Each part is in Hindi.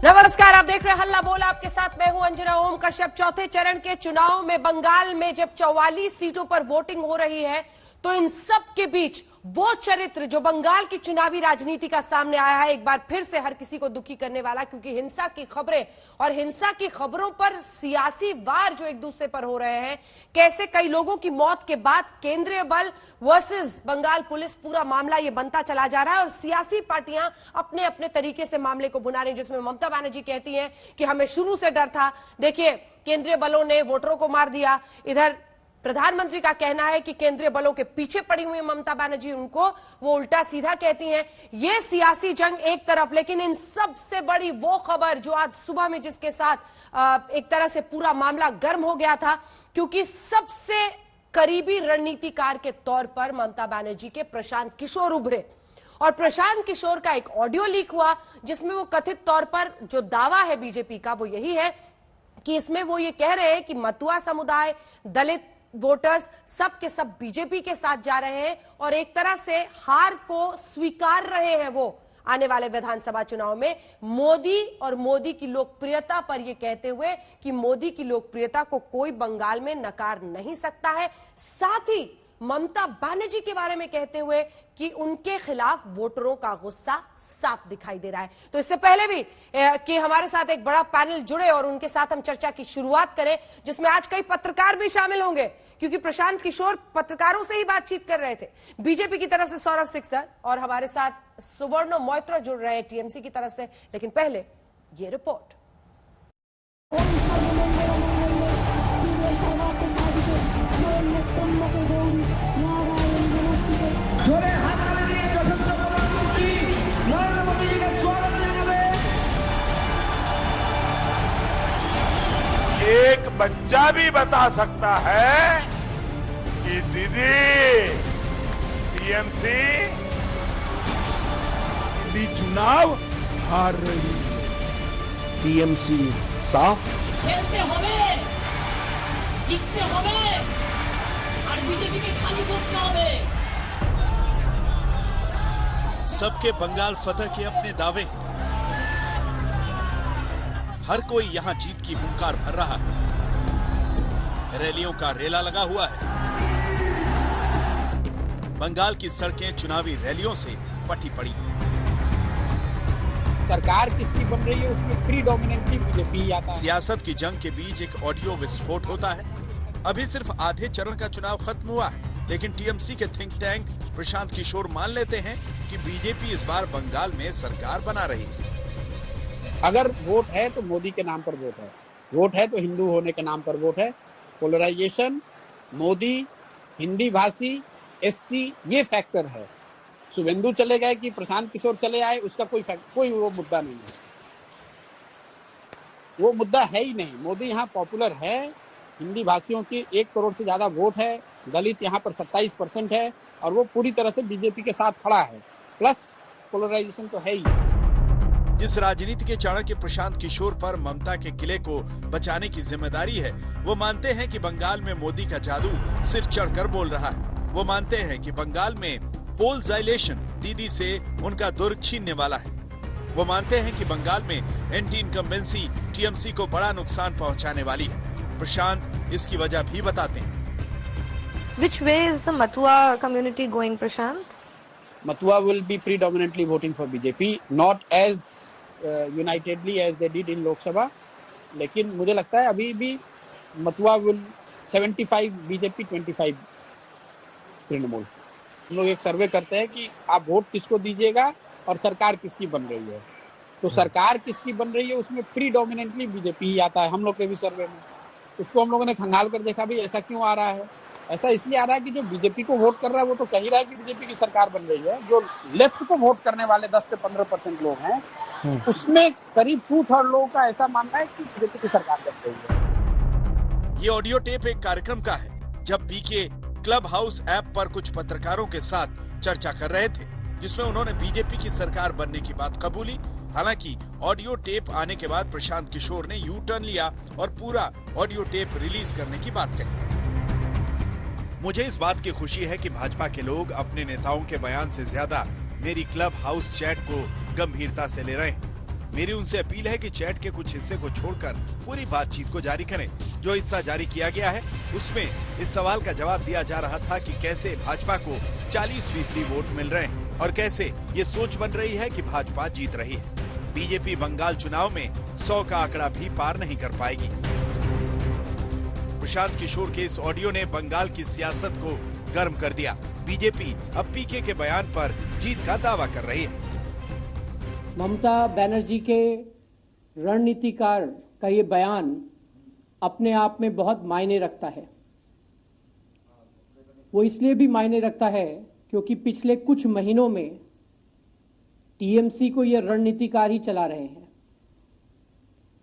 नमस्कार, आप देख रहे हैं हल्ला बोल। आपके साथ मैं हूं अंजना ओम कश्यप। चौथे चरण के चुनाव में बंगाल में जब 44 सीटों पर वोटिंग हो रही है तो इन सब के बीच वो चरित्र जो बंगाल की चुनावी राजनीति का सामने आया है, एक बार फिर से हर किसी को दुखी करने वाला, क्योंकि हिंसा की खबरें और हिंसा की खबरों पर सियासी वार जो एक दूसरे पर हो रहे हैं, कैसे कई लोगों की मौत के बाद केंद्रीय बल वर्सेस बंगाल पुलिस, पूरा मामला ये बनता चला जा रहा है और सियासी पार्टियां अपने अपने तरीके से मामले को बुना रही हैं, जिसमें ममता बनर्जी कहती हैं कि हमें शुरू से डर था, देखिए केंद्रीय बलों ने वोटरों को मार दिया। इधर प्रधानमंत्री का कहना है कि केंद्रीय बलों के पीछे पड़ी हुई ममता बनर्जी, उनको वो उल्टा सीधा कहती हैं। ये सियासी जंग एक तरफ, लेकिन इन सबसे बड़ी वो खबर जो आज सुबह में जिसके साथ एक तरह से पूरा मामला गर्म हो गया था, क्योंकि सबसे करीबी रणनीतिकार के तौर पर ममता बनर्जी के प्रशांत किशोर उभरे और प्रशांत किशोर का एक ऑडियो लीक हुआ, जिसमें वो कथित तौर पर जो दावा है बीजेपी का वो यही है कि इसमें वो ये कह रहे हैं कि मतुआ समुदाय, दलित वोटर्स सब के सब बीजेपी के साथ जा रहे हैं और एक तरह से हार को स्वीकार रहे हैं वो आने वाले विधानसभा चुनाव में मोदी और मोदी की लोकप्रियता पर यह कहते हुए कि मोदी की लोकप्रियता को कोई बंगाल में नकार नहीं सकता है। साथ ही ममता बनर्जी के बारे में कहते हुए कि उनके खिलाफ वोटरों का गुस्सा साफ दिखाई दे रहा है। तो इससे पहले भी कि हमारे साथ एक बड़ा पैनल जुड़े और उनके साथ हम चर्चा की शुरुआत करें, जिसमें आज कई पत्रकार भी शामिल होंगे, क्योंकि प्रशांत किशोर पत्रकारों से ही बातचीत कर रहे थे। बीजेपी की तरफ से सौरभ सिकसर और हमारे साथ सुवर्ण मोइत्रा जुड़ रहे हैं टीएमसी की तरफ से। लेकिन पहले ये रिपोर्ट। एक बच्चा भी बता सकता है कि दीदी टीएमसी चुनाव हार रही है। टीएमसी साफ खेलते हमें, जीतते हमें और बीजेपी के खाली वोट हमें। सबके बंगाल फतह के अपने दावे, हर कोई यहां जीत की हुंकार भर रहा है। रैलियों का रेला लगा हुआ है। बंगाल की सड़कें चुनावी रैलियों से पटी पड़ी। सरकार किसकी बन रही है उसमें प्रीडोमिनेंटली बीजेपी आता है। सियासत की जंग के बीच एक ऑडियो विस्फोट होता है। अभी सिर्फ आधे चरण का चुनाव खत्म हुआ है, लेकिन टीएमसी के थिंक टैंक प्रशांत किशोर मान लेते हैं कि बीजेपी इस बार बंगाल में सरकार बना रही है। अगर वोट है तो मोदी के नाम पर वोट है, वोट है तो हिंदू होने के नाम पर वोट है। पोलराइजेशन, मोदी, हिंदी भाषी, एससी, ये फैक्टर है। शुभेंदु चले गए कि प्रशांत किशोर चले आए, उसका कोई वो मुद्दा नहीं है, वो मुद्दा है ही नहीं। मोदी यहाँ पॉपुलर है, हिंदी भाषियों की 1 करोड़ से ज्यादा वोट है, दलित यहाँ पर 27% है और वो पूरी तरह से बीजेपी के साथ खड़ा है। प्लस पोलराइजेशन तो है ही। जिस राजनीति के चाणक्य प्रशांत किशोर पर ममता के किले को बचाने की जिम्मेदारी है, वो मानते हैं कि बंगाल में मोदी का जादू सिर चढ़कर बोल रहा है। वो मानते हैं कि बंगाल में पोलराइजेशन दीदी से उनका दुर्ग छीनने वाला है। वो मानते हैं कि बंगाल में एंटी इनकम्बेंसी टीएमसी को बड़ा नुकसान पहुंचाने वाली है। प्रशांत इसकी वजह भी बताते हैं। Which way is the Matua community going, Prashant? Matua will be predominantly voting for BJP, not as unitedly as they did in Lok Sabha. लेकिन मुझे लगता है अभी भी मथुआ will 75 बीजेपी 25 तृणमूल। हम लोग एक सर्वे करते हैं कि आप वोट किसको दीजिएगा और सरकार किसकी बन रही है, तो सरकार किसकी बन रही है उसमें प्रीडोमिनेंटली बीजेपी ही आता है। हम लोग के भी सर्वे में उसको हम लोगों ने खंगाल कर देखा भी ऐसा क्यों आ रहा है। ऐसा इसलिए आ रहा है कि जो बीजेपी को वोट कर रहा है वो तो कह ही रहा है कि बीजेपी की सरकार बन रही है। जो लेफ्ट को वोट करने वाले 10 से 15% लोग हैं, उसमें करीब 2/3 लोगों का ऐसा मानना है कि बीजेपी की सरकार बन रही है। ये ऑडियो टेप एक कार्यक्रम का है, जब बीके क्लब हाउस ऐप पर कुछ पत्रकारों के साथ चर्चा कर रहे थे, जिसमें उन्होंने बीजेपी की सरकार बनने की बात कबूली। हालांकि ऑडियो टेप आने के बाद प्रशांत किशोर ने यू टर्न लिया और पूरा ऑडियो टेप रिलीज करने की बात कही। मुझे इस बात की खुशी है कि भाजपा के लोग अपने नेताओं के बयान से ज्यादा मेरी क्लब हाउस चैट को गंभीरता से ले रहे हैं। मेरी उनसे अपील है कि चैट के कुछ हिस्से को छोड़कर पूरी बातचीत को जारी करें। जो हिस्सा जारी किया गया है उसमें इस सवाल का जवाब दिया जा रहा था कि कैसे भाजपा को 40% वोट मिल रहे हैं और कैसे ये सोच बन रही है कि भाजपा जीत रही है। बीजेपी बंगाल चुनाव में 100 का आंकड़ा भी पार नहीं कर पाएगी। प्रशांत किशोर के इस ऑडियो ने बंगाल की सियासत को गर्म कर दिया। बीजेपी अब पीके के बयान पर जीत का दावा कर रही है। ममता बनर्जी के रणनीतिकार का ये बयान अपने आप में बहुत मायने रखता है। वो इसलिए भी मायने रखता है क्योंकि पिछले कुछ महीनों में टीएमसी को ये रणनीतिकार ही चला रहे हैं,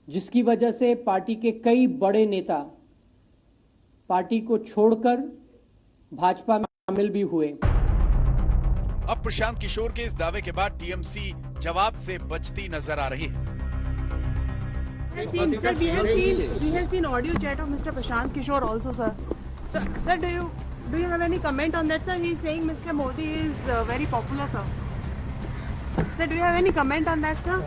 जिसकी वजह से पार्टी के कई बड़े नेता पार्टी को छोड़कर भाजपा में शामिल भी हुए। अब प्रशांत किशोर के इस दावे के बाद टीएमसी जवाब से बचती नजर आ रही है। Sir, we have seen audio chat of Mr. Prashant Kishore also, sir. Sir, do you have any comment on that, sir? He is saying Mr. Modi is very popular, sir. Sir, do you have any comment on that, sir?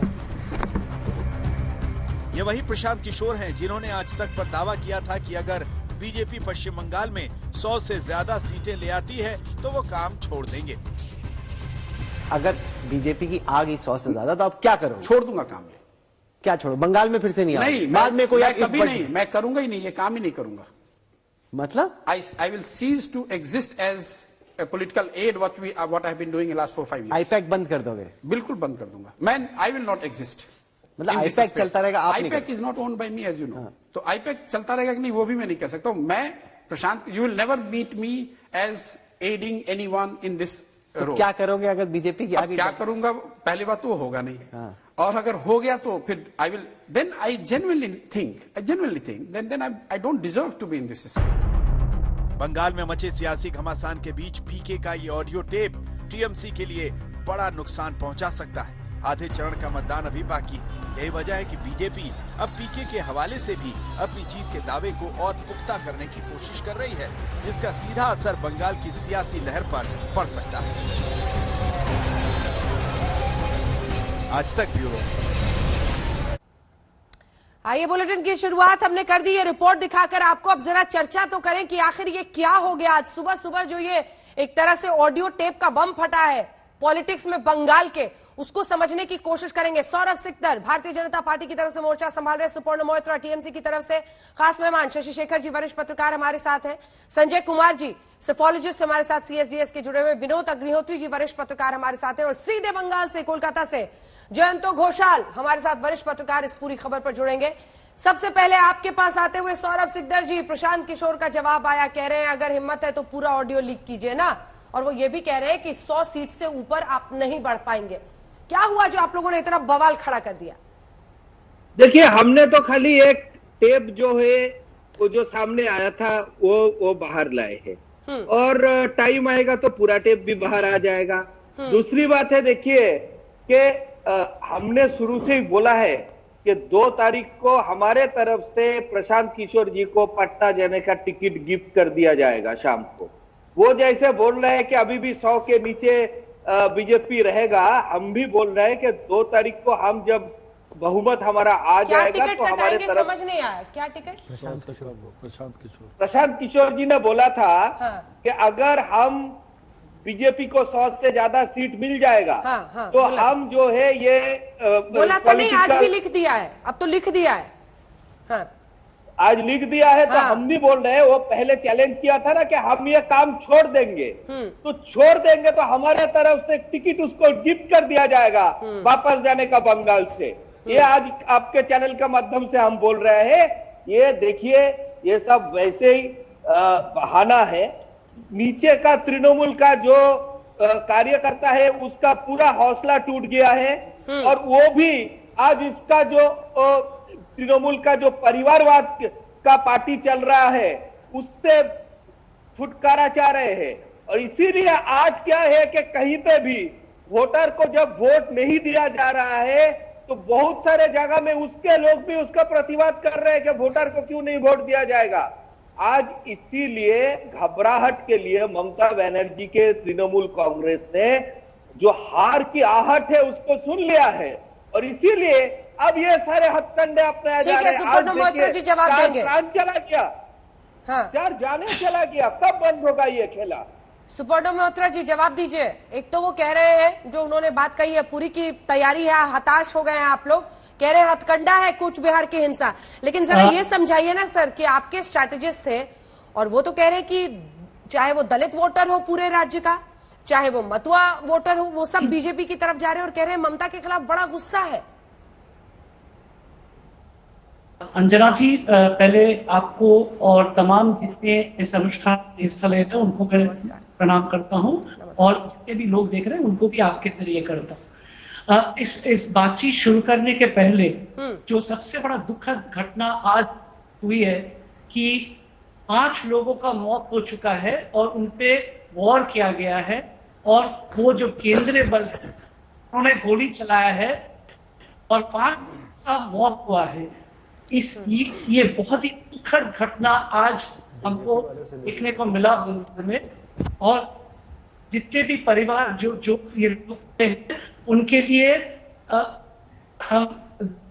ये वही प्रशांत किशोर हैं जिन्होंने आज तक पर दावा किया था कि अगर बीजेपी पश्चिम बंगाल में 100 से ज्यादा सीटें ले आती है तो वो काम छोड़ देंगे। अगर बीजेपी की आ गई 100 से ज्यादा तो आप क्या करोगे? छोड़ दूंगा काम। क्या छोड़ो? बंगाल में फिर से नहीं नहीं, बाद में कोई कभी नहीं, मैं करूंगा ही नहीं, ये काम ही नहीं करूंगा। मतलब I will cease to exist as a political aid what I have been doing in last 4-5 years. IUPAC बंद कर दोगे? बिल्कुल बंद कर दूंगा मैं। I will not exist. मतलब आईपैक चलता रहेगा, आप नहीं? IUPAC is not owned by me as you know. तो आईपैक चलता रहेगा कि नहीं वो भी मैं नहीं कह सकता हूँ। मैं प्रशांत, you will never meet me as aiding anyone in this role. क्या करोगे अगर बीजेपी की आगे? क्या करूंगा? पहली बात तो होगा नहीं, और अगर हो गया तो फिर I will, then I genuinely think then I don't deserve to be in this system. Bengal में मचे सियासी घमासान के बीच पीके का ये ऑडियो टेप टीएमसी के लिए बड़ा नुकसान पहुंचा सकता है। आधे चरण का मतदान अभी बाकी है। यही वजह है कि बीजेपी अब पीके के हवाले से भी अपनी जीत के दावे को और पुख्ता करने की कोशिश कर रही है, जिसका सीधा असर बंगाल की सियासी लहर पर पड़ सकता है। आज तक ब्यूरो। आइए बुलेटिन की शुरुआत हमने कर दी है रिपोर्ट दिखाकर आपको। अब जरा चर्चा तो करें कि आखिर ये क्या हो गया। आज सुबह सुबह जो ये एक तरह से ऑडियो टेप का बम फटा है पॉलिटिक्स में बंगाल के, उसको समझने की कोशिश करेंगे। सौरभ सिकदर भारतीय जनता पार्टी की तरफ से मोर्चा संभाल रहे, सुपर्ण मोहित्रा टीएमसी की तरफ से खास मेहमान, शशि शेखर जी वरिष्ठ पत्रकार हमारे साथ हैं, संजय कुमार जी सेफोलॉजिस्ट हमारे साथ सीएसडीएस के जुड़े हुए, विनोद अग्निहोत्री जी वरिष्ठ पत्रकार हमारे साथ हैं, और सीधे बंगाल से कोलकाता से जयंतो घोषाल हमारे साथ वरिष्ठ पत्रकार इस पूरी खबर पर जुड़ेंगे। सबसे पहले आपके पास आते हुए सौरभ सिकदर जी, प्रशांत किशोर का जवाब आया, कह रहे हैं अगर हिम्मत है तो पूरा ऑडियो लीक कीजिए ना, और वो ये भी कह रहे हैं कि 100 सीट से ऊपर आप नहीं बढ़ पाएंगे। क्या हुआ जो आप लोगों ने इतना बवाल खड़ा कर दिया? देखिए, हमने तो खाली एक टेप जो है वो जो सामने आया था वो बाहर लाए हैं, और टाइम आएगा तो पूरा टेप भी बाहर आ जाएगा। दूसरी बात है, देखिए कि हमने शुरू से ही बोला है कि 2 तारीख को हमारे तरफ से प्रशांत किशोर जी को पटना जाने का टिकट गिफ्ट कर दिया जाएगा शाम को। वो जैसे बोल रहे हैं कि अभी भी 100 के नीचे बीजेपी रहेगा, हम भी बोल रहे हैं कि 2 तारीख को हम जब बहुमत हमारा आ जाएगा तो हमारे तरफ। समझ नहीं आया क्या टिकट? प्रशांत किशोर जी ने बोला था कि अगर हम बीजेपी को 100 से ज्यादा सीट मिल जाएगा तो हम जो है ये बोला था नहीं, आज भी लिख दिया है, अब तो लिख दिया है। आज लिख दिया है तो हम नहीं बोल रहे। वो पहले चैलेंज किया था ना कि हम ये काम छोड़ देंगे, तो छोड़ देंगे तो हमारे तरफ से टिकट उसको गिफ्ट कर दिया जाएगा वापस जाने का बंगाल से। ये आज आपके चैनल के माध्यम से हम बोल रहे हैं। ये देखिए, ये सब वैसे ही बहाना है। नीचे का तृणमूल का जो कार्यकर्ता है उसका पूरा हौसला टूट गया है, और वो भी आज इसका जो तृणमूल का जो परिवारवाद का पार्टी चल रहा है उससे छुटकारा चाह रहे हैं। और इसीलिए आज क्या है कि कहीं पे भी वोटर को जब वोट नहीं दिया जा रहा है तो बहुत सारे जगह में उसके लोग भी उसका प्रतिवाद कर रहे हैं कि वोटर को क्यों नहीं वोट दिया जाएगा। आज इसीलिए घबराहट के लिए ममता बनर्जी के तृणमूल कांग्रेस ने जो हार की आहट है उसको सुन लिया है, और इसीलिए अब ये सारे हथकंडे अपनाए जा रहे हैं। सुपर्णो मोइत्रा जी जवाब देंगे। चांद चला गया, हाँ, 4 जाने चला गया, कब बंद होगा ये खेला? सुपर्णो मोइत्रा जी जवाब दीजिए। एक तो वो कह रहे हैं, जो उन्होंने बात कही है, पूरी की तैयारी है, हताश हो गए हैं आप लोग, कह रहे हैं हथकंडा है कूच बिहार की हिंसा। लेकिन जरा ये समझाइए ना सर कि आपके स्ट्रैटेजिस्ट थे और वो तो कह रहे हैं कि चाहे वो दलित वोटर हो पूरे राज्य का, चाहे वो मतुआ वोटर हो, वो सब बीजेपी की तरफ जा रहे हैं और कह रहे हैं ममता के खिलाफ बड़ा गुस्सा है। अंजना जी, पहले आपको और तमाम जितने इस अनुष्ठान में हिस्सा ले रहे हैं उनको मैं प्रणाम करता हूं और जितने भी लोग देख रहे हैं उनको भी आपके जरिए करता हूं। इस बातचीत शुरू करने के पहले जो सबसे बड़ा दुखद घटना आज हुई है कि 5 लोगों का मौत हो चुका है और उनपे वॉर किया गया है और वो जो केंद्रीय बल है उन्होंने गोली चलाया है और 5 का मौत हुआ है। ये बहुत ही दुखद घटना आज हमको देखने को मिला में, और जितने भी परिवार जो ये लोग हैं उनके लिए हम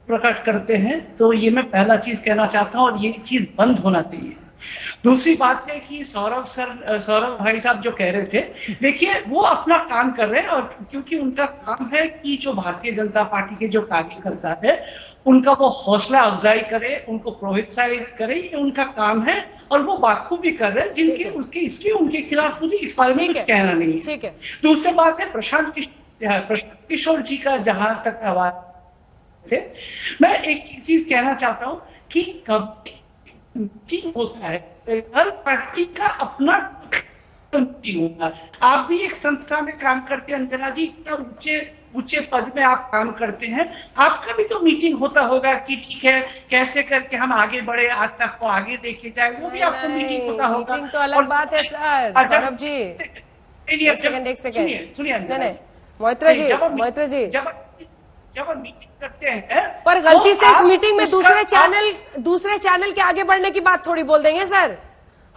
प्रकट करते हैं। तो ये मैं पहला चीज कहना चाहता हूं और ये चीज बंद होना चाहिए। दूसरी बात है कि सौरभ भाई साहब जो कह रहे थे, देखिए वो अपना काम कर रहे हैं और क्योंकि उनका काम है कि जो भारतीय जनता पार्टी के जो कार्यकर्ता है उनका वो हौसला अफजाई करे, उनको प्रोत्साहित करे, ये उनका काम है और वो बाखूबी कर रहे हैं, जिनके उसके इसलिए उनके खिलाफ मुझे इस बारे में कुछ कहना नहीं है। ठीक है। दूसरी बात है प्रशांत किशोर जी का जहां तक आवाज थे, मैं एक चीज कहना चाहता हूं कि कभी मीटिंग होता है, हर पार्टी का अपना मीटिंग होता है। आप भी एक संस्था में काम करते हैं अंजना जी, इतना ऊंचे पद में आप काम करते हैं, आपका भी तो मीटिंग होता होगा कि ठीक है कैसे करके हम आगे बढ़े, आज तक को आगे देखे जाए, वो भी आपको मीटिंग होता होगा। मीटिंग तो अलग बात है सर। सौरभ जी एक सेकंड सुनिए मोइत्रा जी जब हम मीटिंग करते हैं पर गलती से इस मीटिंग में दूसरे चैनल के आगे बढ़ने की बात थोड़ी बोल देंगे सर।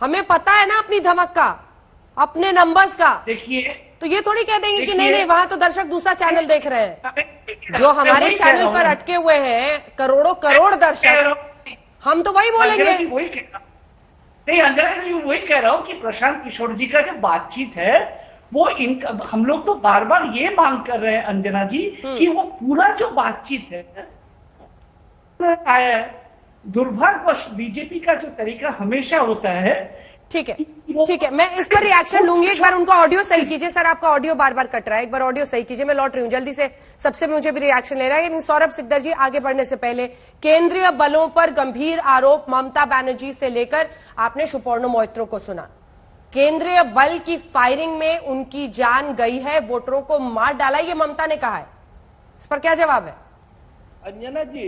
हमें पता है ना अपनी धमक का, अपने नंबर्स का। देखिए तो ये थोड़ी कह देंगे कि नहीं वहां तो दर्शक दूसरा चैनल देख रहे हैं। जो हमारे चैनल पर अटके हुए हैं करोड़ दर्शक, हम तो वही बोलेंगे। नहीं अंजना जी, वही कह रहा हूँ कि प्रशांत किशोर जी का जो बातचीत है वो हम लोग तो बार बार ये मांग कर रहे हैं अंजना जी कि वो पूरा जो बातचीत है आया है। दुर्भाग्यवश बीजेपी का जो तरीका हमेशा होता है। ठीक है, मैं इस पर रिएक्शन लूंगी। एक बार उनका ऑडियो सही कीजिए सर, आपका ऑडियो बार बार कट रहा है, एक बार ऑडियो सही कीजिए, मैं लौट रही हूँ जल्दी से। सबसे मुझे भी रिएक्शन लेना है। लेकिन सौरभ सिकदर जी आगे बढ़ने से पहले, केंद्रीय बलों पर गंभीर आरोप ममता बनर्जी से लेकर आपने सुपर्णो मोइत्रा को सुना। केंद्रीय बल की फायरिंग में उनकी जान गई है, वोटरों को मार डाला, ये ममता ने कहा है, इस पर क्या जवाब है? अंजना जी,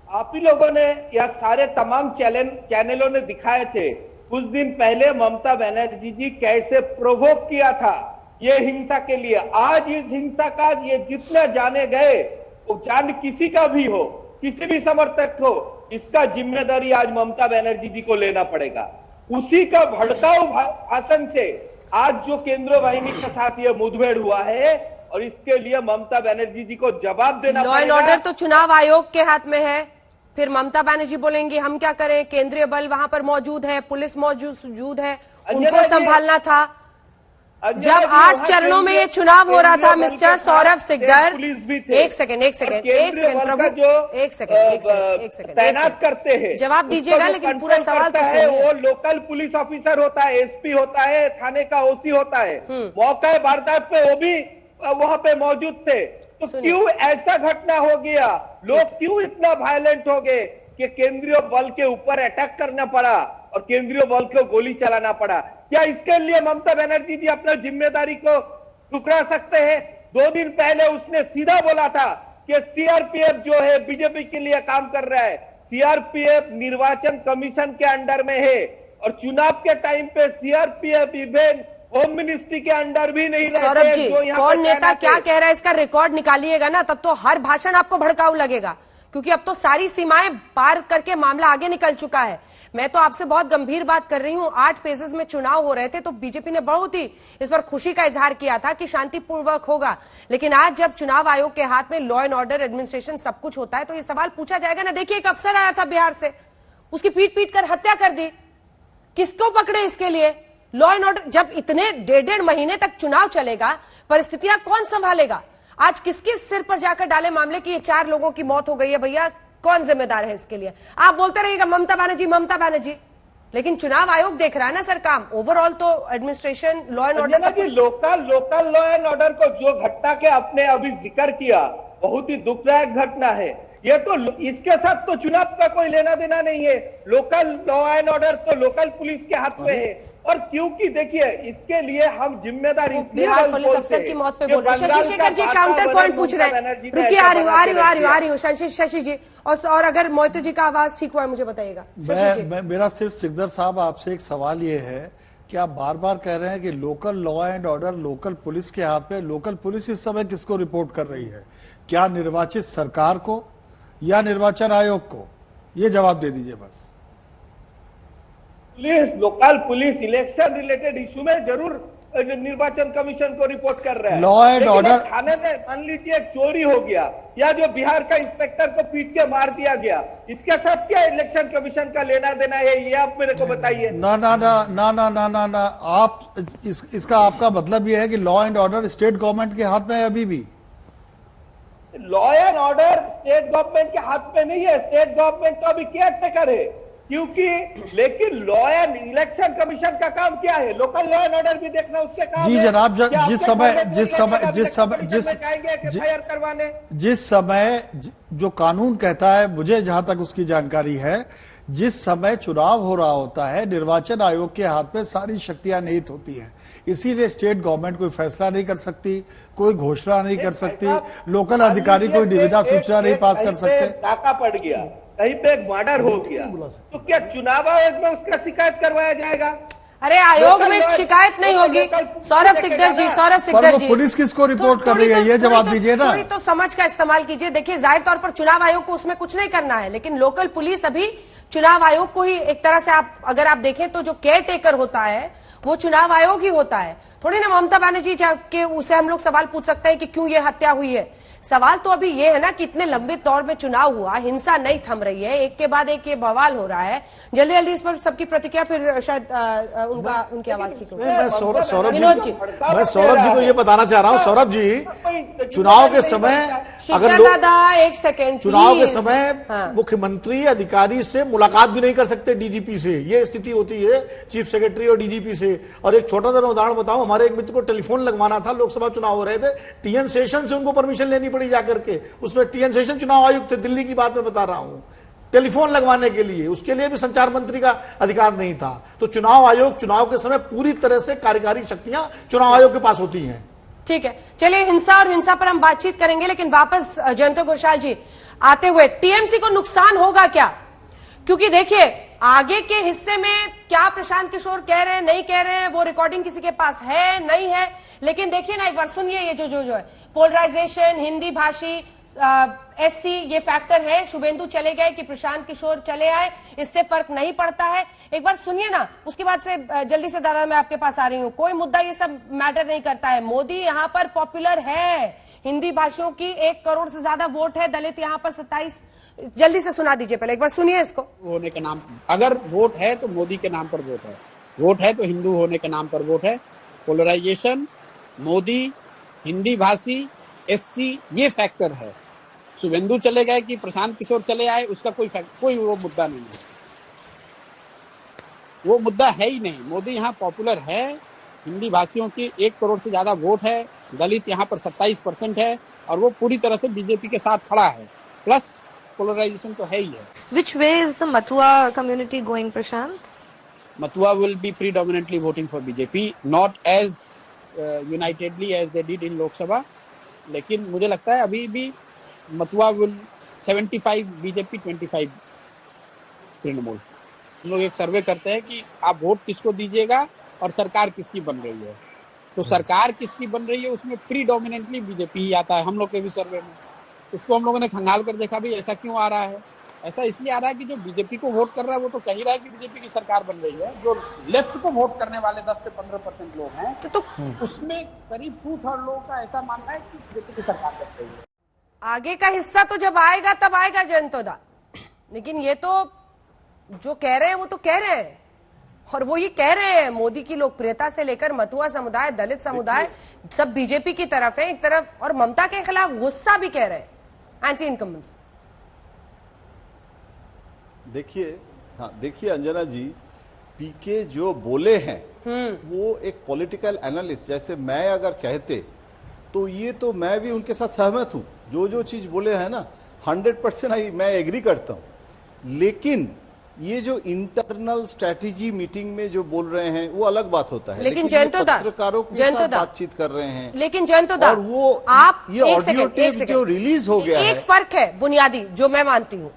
आप ही लोगों ने या सारे तमाम चैनलों ने दिखाए थे कुछ दिन पहले ममता बनर्जी जी कैसे प्रोवोक किया था ये हिंसा के लिए। आज इस हिंसा का ये जितने जाने गए, वो जान किसी का भी हो, किसी भी समर्थक हो, इसका जिम्मेदारी आज ममता बनर्जी जी को लेना पड़ेगा। उसी का भड़काऊ भाषण से आज जो केंद्रीय वाहिनी के साथ ये मुठभेड़ हुआ है और इसके लिए ममता बनर्जी जी को जवाब देना पड़ेगा। लॉ एंड ऑर्डर तो चुनाव आयोग के हाथ में है, फिर ममता बनर्जी बोलेंगी हम क्या करें, केंद्रीय बल वहां पर मौजूद है, पुलिस मौजूद है, उनको संभालना था। जब 8 चरणों में ये चुनाव हो रहा था मिस्टर सौरभ सिकदर, एक सेकंड तैनात करते हैं, जवाब दीजिएगा लेकिन पूरा सवाल तो है। वो लोकल पुलिस ऑफिसर होता है, एसपी होता है, थाने का ओसी होता है। मौका वारदात पे वो भी वहां पे मौजूद थे। तो क्यों ऐसा घटना हो गया? लोग क्यों इतना वायलेंट हो गए कि केंद्रीय बल के ऊपर अटैक करना पड़ा और केंद्रीय बल को गोली चलाना पड़ा? क्या इसके लिए ममता बनर्जी जी अपना जिम्मेदारी को ठुकरा सकते हैं? 2 दिन पहले उसने सीधा बोला था कि सीआरपीएफ जो है बीजेपी के लिए काम कर रहा है। सीआरपीएफ निर्वाचन कमीशन के अंडर में है और चुनाव के टाइम पे सीआरपीएफ इवेंट होम मिनिस्ट्री के अंडर भी नहीं रहते। सौरभ जी, कौन नेता क्या कह रहा है इसका रिकॉर्ड निकालिएगा ना, तब तो हर भाषण आपको भड़काऊ लगेगा। क्योंकि अब तो सारी सीमाएं पार करके मामला आगे निकल चुका है। मैं तो आपसे बहुत गंभीर बात कर रही हूं। 8 फेजेस में चुनाव हो रहे थे तो बीजेपी ने बहुत ही इस पर खुशी का इजहार किया था कि शांतिपूर्वक होगा, लेकिन आज जब चुनाव आयोग के हाथ में लॉ एंड ऑर्डर, एडमिनिस्ट्रेशन सब कुछ होता है तो ये सवाल पूछा जाएगा ना। देखिए, एक अफसर आया था बिहार से, उसकी पीट पीट कर हत्या कर दी, किसको पकड़े इसके लिए? लॉ एंड ऑर्डर, जब इतने 1.5 महीने तक चुनाव चलेगा, परिस्थितियां कौन संभालेगा? आज किसके सिर पर जाकर डाले मामले की ये 4 लोगों की मौत हो गई है? भैया कौन जिम्मेदार है इसके लिए? आप बोलते रहिएगा ममता बनर्जी, लेकिन चुनाव आयोग देख रहा है ना सर काम। ओवरऑल तो administration, law and order, local law and order को जो घटना के आपने अभी जिक्र किया, बहुत ही दुखदायक घटना है। ये तो इसके साथ तो चुनाव का कोई लेना देना नहीं है। लोकल लॉ एंड ऑर्डर तो लोकल पुलिस के हाथ में है। और क्योंकि देखिए, इसके लिए हम जिम्मेदार इसलिए पुलिस अफसर की मौत पे बोल रहे हैं। शशि शेखर जी काउंटर पॉइंट पूछ रहे हैं। रुकिए, आ रही हूँ शशि जी। और अगर मोहितो जी का आवाज ठीक हुआ है मुझे बताइएगा। मेरा सिर्फ सिकदर साहब आपसे एक सवाल ये है कि आप बार बार कह रहे हैं कि local law and order local police के हाथ में। लोकल पुलिस इस समय किसको रिपोर्ट कर रही है? क्या निर्वाचित सरकार को या निर्वाचन आयोग को? ये जवाब दे दीजिए बस। Local police election related issue में जरूर निर्वाचन कमीशन को रिपोर्ट कर रहा है। लॉ एंड ऑर्डर थाने में मान लीजिए एक चोरी हो गया या जो बिहार का इंस्पेक्टर को पीट के मार दिया गया, इसके साथ क्या इलेक्शन कमीशन का लेना देना है? ये आप मेरे को बताइए। ना आप इसका आपका मतलब ये है कि law and order state government के हाथ में है अभी भी? Law and order state government के हाथ में नहीं है। स्टेट गवर्नमेंट तो अभी केयर टेकर है, क्योंकि लेकिन लॉ एंड इलेक्शन कमीशन का काम क्या है? लोकल लॉ एंड ऑर्डर भी देखना उसके काम जी है। जनाब, जिस समय जो कानून कहता है, मुझे जहां तक उसकी जानकारी है, जिस समय चुनाव हो रहा होता है, निर्वाचन आयोग के हाथ में सारी शक्तियां निहित होती हैं। इसीलिए स्टेट गवर्नमेंट कोई फैसला नहीं कर सकती, कोई घोषणा नहीं कर सकती, लोकल अधिकारी कोई निविदा सूचना नहीं पास कर सकते। डाका पड़ गया, कहीं पे एक मर्डर हो गया, तो क्या चुनाव आयोग में उसका शिकायत करवाया जाएगा? अरे आयोग में शिकायत नहीं होगी। सौरभ सिकदर जी, पुलिस किसको रिपोर्ट कर रही है? ये जवाब दीजिए ना। थोड़ी तो समझ का इस्तेमाल कीजिए। देखिए, जाहिर तौर पर चुनाव आयोग को उसमें कुछ नहीं करना है, लेकिन लोकल पुलिस अभी चुनाव आयोग को ही एक तरह से अगर आप देखें तो जो केयर टेकर होता है वो चुनाव आयोग ही होता है। थोड़ी ना ममता बनर्जी के उसे हम लोग सवाल पूछ सकते हैं कि क्यों ये हत्या हुई है। सवाल तो अभी ये है ना कि इतने लंबे दौर में चुनाव हुआ, हिंसा नहीं थम रही है, एक के बाद एक ये बवाल हो रहा है। जल्दी जल्दी इस पर सबकी प्रतिक्रिया, फिर शायद उनकी आवाज ठीक होगी। मैं सौरभ जी को ये बताना चाह रहा हूँ। सौरभ जी, चुनाव के समय अगर दादा एक सेकेंड, चुनाव के समय मुख्यमंत्री अधिकारी से मुलाकात भी नहीं कर सकते डीजीपी से, ये स्थिति होती है चीफ सेक्रेटरी और डीजीपी से। और एक छोटा सा उदाहरण बताऊं, हमारे एक मित्र को टेलीफोन लगवाना था, लोकसभा चुनाव हो रहे थे, टीएन सेशन से उनको परमिशन लेनी पड़ी जाकर के। उसमें टीएन सेशन चुनाव आयुक्त थे, दिल्ली की बात मैं बता रहा हूं, टेलीफोन लगवाने के लिए, उसके लिए भी संचार मंत्री का अधिकार नहीं था। तो चुनाव आयोग चुनाव के समय पूरी तरह से कार्यकारी शक्तियां चुनाव आयोग के पास होती हैं। ठीक है, चलिए हिंसा पर हम बातचीत करेंगे, लेकिन वापस जयंत घोषाल जी आते हुए, टीएमसी को नुकसान होगा क्या? क्योंकि देखिए, आगे के हिस्से में क्या प्रशांत किशोर कह रहे हैं, नहीं कह रहे हैं, वो रिकॉर्डिंग किसी के पास है नहीं है, लेकिन देखिए ना, एक बार सुनिए, ये जो है पोलराइजेशन, हिंदी भाषी, एससी, ये फैक्टर है। शुभेंदु चले गए कि प्रशांत किशोर चले आए, इससे फर्क नहीं पड़ता है। एक बार सुनिए ना, उसके बाद से जल्दी से दादा मैं आपके पास आ रही हूं। कोई मुद्दा ये सब मैटर नहीं करता है। मोदी यहाँ पर पॉपुलर है, हिंदी भाषियों की 1 करोड़ से ज्यादा वोट है, दलित यहाँ पर 27। जल्दी से सुना दीजिए पहले, एक बार सुनिए इसको। होने के नाम, अगर वोट है तो मोदी के नाम पर वोट है, वोट है तो हिंदू होने के नाम पर वोट है। पोलराइजेशन, मोदी, हिंदी भाषी, एससी, ये फैक्टर है। शुभेंदु चले गए कि प्रशांत किशोर चले आए, उसका कोई वो मुद्दा नहीं है, वो मुद्दा है ही नहीं। मोदी यहाँ पॉपुलर है, हिंदी भाषियों की 1 करोड़ से ज्यादा वोट है, दलित यहाँ पर 27% है, और वो पूरी तरह से बीजेपी के साथ खड़ा है। प्लस पोलराइजेशन तो है ही है। Which way is the Matua community going, Prashant? Matua will be predominantly voting for BJP, not as unitedly as they did in Lok Sabha, लेकिन मुझे लगता है अभी भी मथुआ विल 75 बीजेपी 25 तृणमूल। हम लोग एक सर्वे करते हैं कि आप वोट किसको दीजिएगा और सरकार किसकी बन रही है, तो सरकार किसकी बन रही है उसमें प्रीडोमिनेंटली बीजेपी ही आता है हम लोग के भी सर्वे में। उसको हम लोगों ने खंगाल कर देखा भी ऐसा क्यों आ रहा है। ऐसा इसलिए आ रहा है कि जो बीजेपी को वोट कर रहा है वो तो कह ही रहा है कि बीजेपी की सरकार बन रही है। जो लेफ्ट को वोट करने वाले 10 से 15% लोग हैं तो उसमें करीब 2/3 लोगों का ऐसा मानना है कि बीजेपी की सरकार बन रही है। आगे का हिस्सा तो जब आएगा तब आएगा जयंतोदा, लेकिन ये तो जो कह रहे हैं वो तो कह रहे हैं, और वो ये कह रहे हैं मोदी की लोकप्रियता से लेकर मथुआ समुदाय, दलित समुदाय सब बीजेपी की तरफ है एक तरफ, और ममता के खिलाफ गुस्सा भी कह रहे हैं एंटी इनकम्बेंस। देखिए अंजना जी, पीके जो बोले हैं वो एक पॉलिटिकल एनालिस्ट जैसे मैं अगर कहते तो ये तो मैं भी उनके साथ सहमत हूं। जो चीज बोले हैं ना 100% मैं एग्री करता हूं, लेकिन ये जो इंटरनल स्ट्रेटेजी मीटिंग में जो बोल रहे हैं वो अलग बात होता है। लेकिन जयंतोदा पत्रकारों के साथ बातचीत कर रहे हैं, लेकिन जयंतोदा और वो आप ये ऑडियो टेप जो रिलीज हो गया है, एक फर्क है बुनियादी जो मैं मानती हूँ।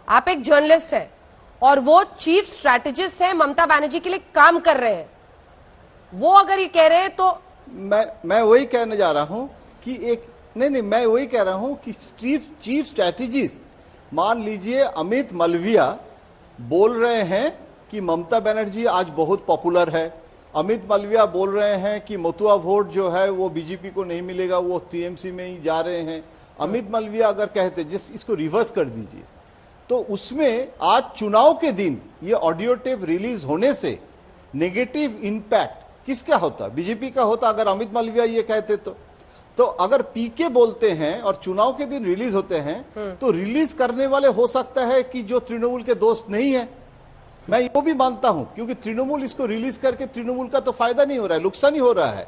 आप एक जर्नलिस्ट है और वो चीफ स्ट्रैटेजिस्ट है, ममता बनर्जी के लिए काम कर रहे हैं, वो अगर ये कह रहे हैं तो मैं वही कहने जा रहा हूं कि मैं वही कह रहा हूं कि चीफ स्ट्रैटेजिस्ट मान लीजिए अमित मालविया बोल रहे हैं कि ममता बनर्जी आज बहुत पॉपुलर है। अमित मालविया बोल रहे हैं कि मथुआ वोट जो है वो बीजेपी को नहीं मिलेगा, वो टीएमसी में ही जा रहे हैं। अमित मालविया अगर कहते इसको रिवर्स कर दीजिए, तो उसमें आज चुनाव के दिन ये ऑडियो टेप रिलीज होने से नेगेटिव इंपैक्ट किसका होता? बीजेपी का होता अगर अमित मालविया ये कहते तो अगर पीके बोलते हैं और चुनाव के दिन रिलीज होते हैं तो रिलीज करने वाले हो सकता है कि जो तृणमूल के दोस्त नहीं है। मैं ये भी मानता हूं, क्योंकि तृणमूल इसको रिलीज करके तृणमूल का तो फायदा नहीं हो रहा है, नुकसान ही हो रहा है,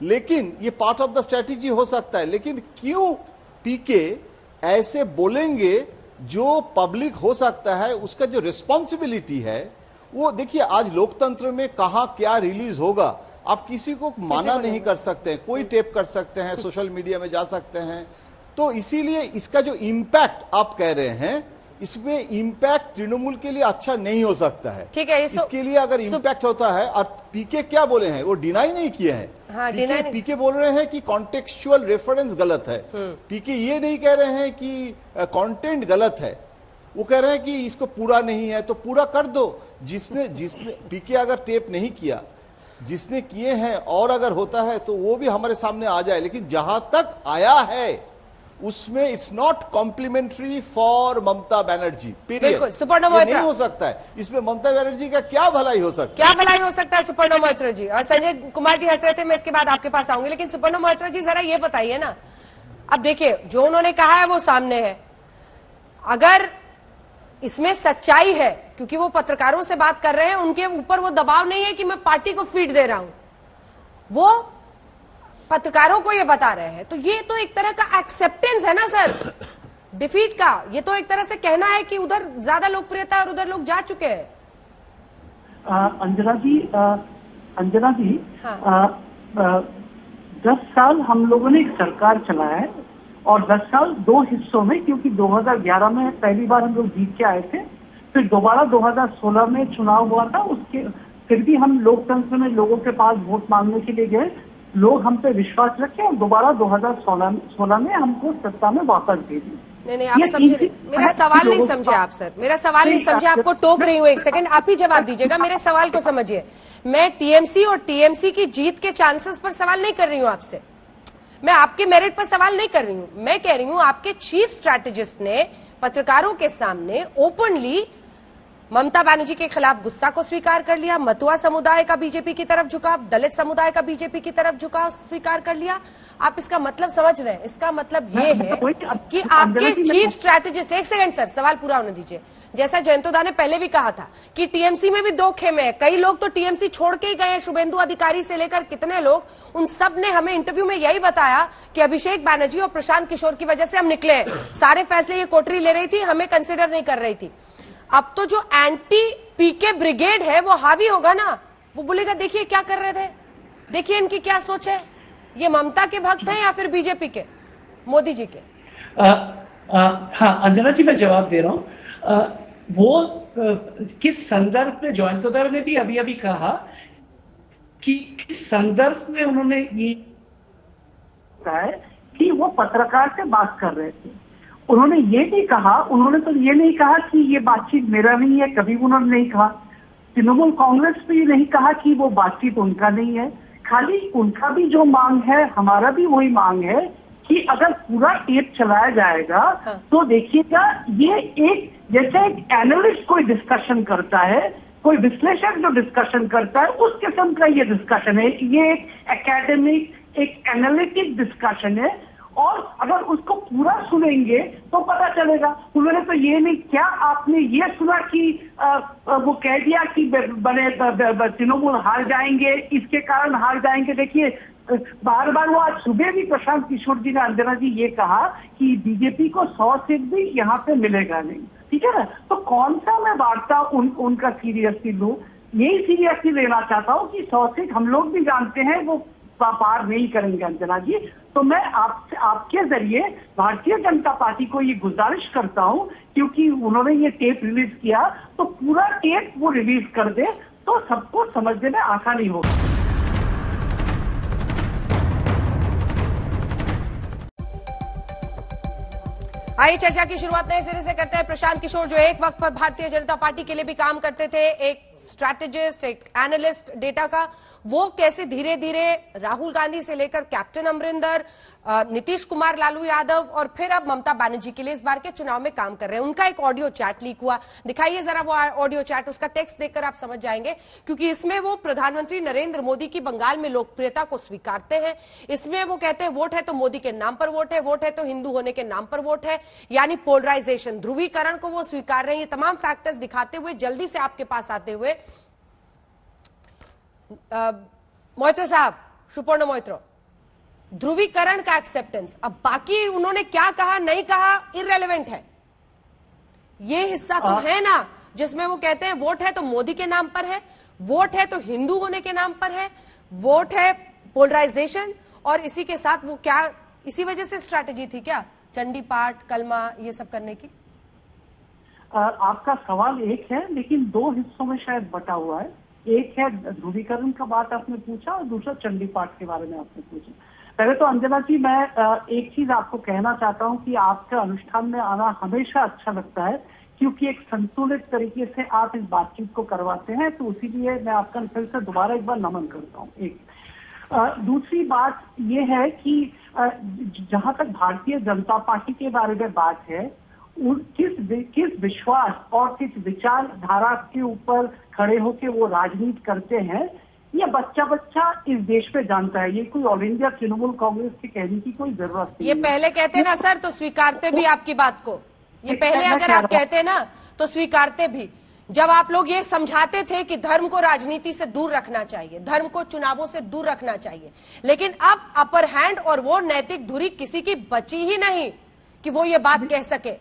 लेकिन ये पार्ट ऑफ द स्ट्रेटेजी हो सकता है। लेकिन क्यों पीके ऐसे बोलेंगे जो पब्लिक हो सकता है उसका जो रिस्पॉन्सिबिलिटी है वो देखिए, आज लोकतंत्र में कहां क्या रिलीज होगा आप किसी को माना नहीं कर सकते हैं। कोई टेप कर सकते हैं, सोशल मीडिया में जा सकते हैं, तो इसीलिए इसका जो इम्पैक्ट आप कह रहे हैं इसमें इम्पैक्ट तृणमूल के लिए अच्छा नहीं हो सकता है। ठीक है, इसके लिए अगर इम्पैक्ट होता है, और पीके क्या बोले हैं वो डिनाई नहीं किए हैं। हाँ, पीके बोल रहे हैं कि कॉन्टेक्चुअल रेफरेंस गलत है। पीके ये नहीं कह रहे हैं कि कंटेंट गलत है, वो कह रहे हैं कि इसको पूरा नहीं है तो पूरा कर दो। जिसने पीके अगर टेप नहीं किया, जिसने किए हैं और अगर होता है तो वो भी हमारे सामने आ जाए, लेकिन जहां तक आया है उसमें it's not complementary for Mamata Banerjee, बिल्कुल। सुपर्णा मोहित्रा नहीं हो सकता है, इसमें ममता बनर्जी का क्या भलाई हो सकता है? क्या भलाई हो सकता है सुपर्णा मोहित्रा जी? और संजय कुमार जी हंस रहे थे, मैं इसके बाद आपके पास आऊंगी, लेकिन सुपर्णा मोहित्रा जी जरा ये बताइए ना, अब देखिए जो उन्होंने कहा है वो सामने है, अगर इसमें सच्चाई है, क्योंकि वो पत्रकारों से बात कर रहे हैं, उनके ऊपर वो दबाव नहीं है कि मैं पार्टी को फीड दे रहा हूं, वो पत्रकारों को ये बता रहे हैं, तो ये तो एक तरह का एक्सेप्टेंस है ना सर डिफीट का। ये तो एक तरह से कहना है कि उधर ज्यादा लोकप्रियता और उधर लोग जा चुके हैं। अंजना जी हाँ। 10 साल हम लोगों ने एक सरकार चलाया है, और 10 साल 2 हिस्सों में, क्योंकि 2011 में पहली बार हम लोग जीत के आए थे, फिर दोबारा 2016 में चुनाव हुआ था, उसके फिर भी हम लोकतंत्र में लोगों के पास वोट मांगने के लिए गए, लोग हम पे विश्वास रखे और दोबारा 2016 में हमको सत्ता में वापस दे दी। नहीं, आप समझे मेरा सवाल नहीं समझे आप सर, मेरा सवाल नहीं समझे, आपको टोक रही हूँ, एक सेकंड आप ही जवाब दीजिएगा, मेरे सवाल को समझिए। मैं टीएमसी और टीएमसी की जीत के चांसेस पर सवाल नहीं कर रही हूँ आपसे, मैं आपके मेरिट पर सवाल नहीं कर रही हूं, मैं कह रही हूं आपके चीफ स्ट्रैटेजिस्ट ने पत्रकारों के सामने ओपनली ममता बनर्जी के खिलाफ गुस्सा को स्वीकार कर लिया, मथुआ समुदाय का बीजेपी की तरफ झुकाव, दलित समुदाय का बीजेपी की तरफ झुकाव स्वीकार कर लिया। आप इसका मतलब समझ रहे हैं? इसका मतलब ये है कि आपके चीफ स्ट्रैटेजिस्ट, एक सेकंड सर सवाल पूरा होने दीजिए, जैसा जयंतोदा ने पहले भी कहा था कि टीएमसी में भी 2 खेमे हैं, कई लोग तो टीएमसी छोड़ के ही गए हैं, शुभेंदु अधिकारी से लेकर कितने लोग, उन सब ने हमें इंटरव्यू में यही बताया कि अभिषेक बैनर्जी और प्रशांत किशोर की वजह से हम निकले हैं, सारे फैसले ये कोटरी ले रही थी, हमें कंसिडर नहीं कर रही थी। अब तो जो एंटी पीके ब्रिगेड है वो हावी होगा ना, वो बोलेगा देखिए क्या कर रहे थे, देखिए इनकी क्या सोच है, ये ममता के भक्त हैं या फिर बीजेपी के, मोदी जी के? हाँ अंजना जी, मैं जवाब दे रहा हूँ। वो किस संदर्भ में, जयंतोदा ने भी अभी अभी कहा कि किस संदर्भ में उन्होंने ये कहा है कि वो पत्रकार से बात कर रहे थे, उन्होंने ये नहीं कहा, उन्होंने तो ये नहीं कहा कि ये बातचीत मेरा नहीं है, कभी उन्होंने नहीं कहा। तृणमूल कांग्रेस भी नहीं कहा कि वो बातचीत उनका नहीं है। खाली उनका भी जो मांग है, हमारा भी वही मांग है कि अगर पूरा टेप चलाया जाएगा तो देखिएगा ये एक जैसे एक एनालिस्ट कोई डिस्कशन करता है, कोई विश्लेषक जो डिस्कशन करता है, उस किस्म का ये डिस्कशन है। ये एक एकेडमिक, एक एनालिटिक डिस्कशन है और अगर उसको पूरा सुनेंगे तो पता चलेगा। उन्होंने तो ये नहीं, क्या आपने ये सुना कि वो कह दिया कि बने तृणमूल हार जाएंगे, इसके कारण हार जाएंगे। देखिए बार बार वो आज सुबह भी प्रशांत किशोर जी ने, अंजना जी, ये कहा कि बीजेपी को 100 सीट भी यहाँ पे मिलेगा नहीं, ठीक है ना। तो कौन सा मैं वार्ता उनका सीरियसली लूं, यही सीरियसली लेना चाहता हूँ कि 100 सीट हम लोग भी जानते हैं वो पार नहीं करेंगे अंजना जी। तो मैं आपके जरिए भारतीय जनता पार्टी को ये गुजारिश करता हूं, क्योंकि उन्होंने ये टेप रिलीज किया तो पूरा टेप वो रिलीज कर दे तो सबको समझने में आसानी होगी। आइए चर्चा की शुरुआत नए सिरे से करते हैं। प्रशांत किशोर जो एक वक्त पर भारतीय जनता पार्टी के लिए भी काम करते थे, एक स्ट्रैटेजिस्ट, एक एनालिस्ट डेटा का, वो कैसे धीरे धीरे राहुल गांधी से लेकर कैप्टन अमरिंदर, नीतीश कुमार, लालू यादव और फिर अब ममता बनर्जी के लिए इस बार के चुनाव में काम कर रहे हैं। उनका एक ऑडियो चैट लीक हुआ, दिखाइए जरा वो ऑडियो चैट, उसका टेक्स्ट देखकर आप समझ जाएंगे, क्योंकि इसमें वो प्रधानमंत्री नरेंद्र मोदी की बंगाल में लोकप्रियता को स्वीकारते हैं। इसमें वो कहते हैं वोट है तो मोदी के नाम पर वोट है, वोट है तो हिंदू होने के नाम पर वोट है, यानी पोलराइजेशन, ध्रुवीकरण को वो स्वीकार रहे हैं। ये तमाम फैक्टर्स दिखाते हुए जल्दी से आपके पास आते हुए मोइत्रो साहब, सुपर्ण मोइत्रो, ध्रुवीकरण का एक्सेप्टेंस, अब बाकी उन्होंने क्या कहा नहीं कहा इररेलेवेंट है। ये हिस्सा तो है ना जिसमें वो कहते हैं वोट है तो मोदी के नाम पर है, वोट है तो हिंदू होने के नाम पर है, वोट है पोलराइजेशन, और इसी के साथ वो क्या, इसी वजह से स्ट्रैटेजी थी क्या चंडी पाठ, कलमा, ये सब करने की? आपका सवाल एक है लेकिन दो हिस्सों में शायद बटा हुआ है। एक है ध्रुवीकरण का बात आपने पूछा और दूसरा चंडी पाठ के बारे में आपने पूछा। पहले तो अंजना जी मैं एक चीज आपको कहना चाहता हूं कि आपका अनुष्ठान में आना हमेशा अच्छा लगता है, क्योंकि एक संतुलित तरीके से आप इस बातचीत को करवाते हैं, तो इसीलिए मैं आपका फिर से दोबारा एक बार नमन करता हूँ। एक दूसरी बात यह है कि जहां तक भारतीय जनता पार्टी के बारे में बात है, किस विश्वास और किस विचारधारा के ऊपर खड़े होकर वो राजनीति करते हैं, ये बच्चा बच्चा इस देश में जानता है। ये कोई ऑल इंडिया तृणमूल कांग्रेस के कहने की कोई जरूरत नहीं। ये पहले कहते ना सर तो स्वीकारते भी आपकी बात को, ये पहले अगर आप कहते ना तो स्वीकारते भी। जब आप लोग ये समझाते थे कि धर्म को राजनीति से दूर रखना चाहिए, धर्म को चुनावों से दूर रखना चाहिए, लेकिन अब अपर हैंड और वो नैतिक धुरी किसी की बची ही नहीं कि वो ये बात कह सके।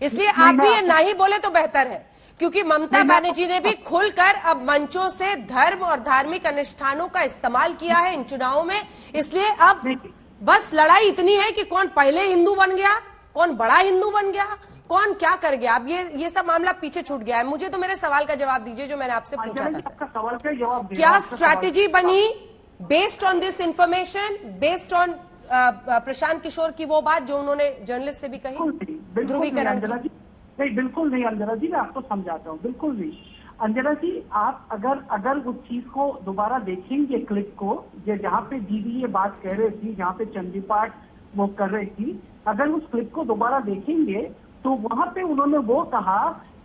इसलिए आप भी ये नहीं बोले तो बेहतर है, क्योंकि ममता बनर्जी ने भी खुलकर अब मंचों से धर्म और धार्मिक अनुष्ठानों का इस्तेमाल किया है इन चुनावों में। इसलिए अब बस लड़ाई इतनी है कि कौन पहले हिंदू बन गया, कौन बड़ा हिंदू बन गया, कौन क्या कर गया। अब ये सब मामला पीछे छूट गया है। मुझे तो मेरे सवाल का जवाब दीजिए जो मैंने आपसे पूछा था। सवाल का जवाब क्या स्ट्रैटेजी बनी based on this information, based on Prashant Kishor की वो बात जो उन्होंने जर्नलिस्ट से भी कही, ध्रुवीकरण की? नहीं, बिल्कुल नहीं अंजना जी, मैं आपको समझाता हूँ। बिल्कुल नहीं अंजना जी, आप अगर उस चीज को दोबारा देखेंगे, क्लिप को, जहाँ पे दीदी ये बात कह रही थी, जहाँ पे चंडी पाठ वो कर रही थी, अगर उस क्लिप को दोबारा देखेंगे तो वहां पे उन्होंने वो कहा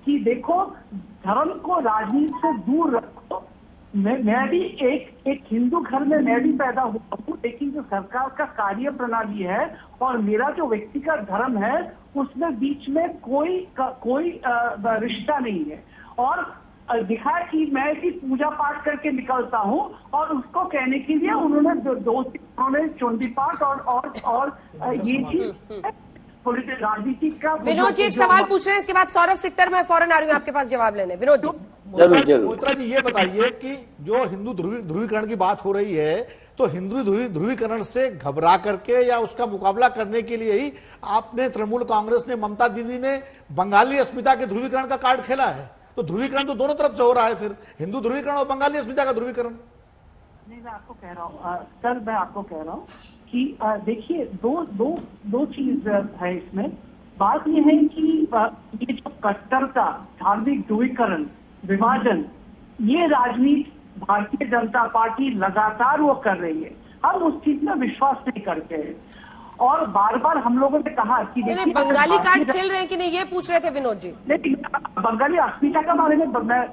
कि देखो धर्म को राजनीति से दूर रखो। मैं भी एक हिंदू घर में मैं भी पैदा हुआ हूँ, लेकिन जो सरकार का कार्य प्रणाली है और मेरा जो व्यक्तिगत धर्म है उसमें बीच में कोई रिश्ता नहीं है। और दिखा कि मैं भी पूजा पाठ करके निकलता हूँ, और उसको कहने के लिए उन्होंने चंडी पाठ और ये चीज पॉलिटिकल राजनीति का। विनोद जी एक सवाल पूछ रहे हैं, इसके बाद सौरभ सिकटर, मैं फौरन आ रही हूँ आपके पास जवाब लेने। विनोद जी मोइत्रा जी ये बताइए कि जो हिंदू ध्रुवीकरण की बात हो रही है, तो हिंदू ध्रुवीकरण से घबरा करके या उसका मुकाबला करने के लिए ही आपने, तृणमूल कांग्रेस ने, ममता दीदी ने बंगाली अस्मिता के ध्रुवीकरण का कार्ड खेला है। तो ध्रुवीकरण तो दोनों तरफ से हो रहा है, फिर हिंदू ध्रुवीकरण और बंगाली अस्मिता का ध्रुवीकरण। नहीं, मैं आपको कह रहा हूँ सर, मैं आपको कह रहा हूँ कि देखिए दो चीज है इसमें। बात यह है कि ये जो कट्टरता, धार्मिक ध्रुवीकरण, विभाजन, ये राजनीति भारतीय जनता पार्टी लगातार वो कर रही है। हम उस चीज में विश्वास नहीं करते हैं और बार बार हम लोगों ने कहा कि देखिए बंगाली कार्ड खेल रहे हैं कि नहीं, ये पूछ रहे थे विनोद जी। लेकिन बंगाली अस्मिता के बारे में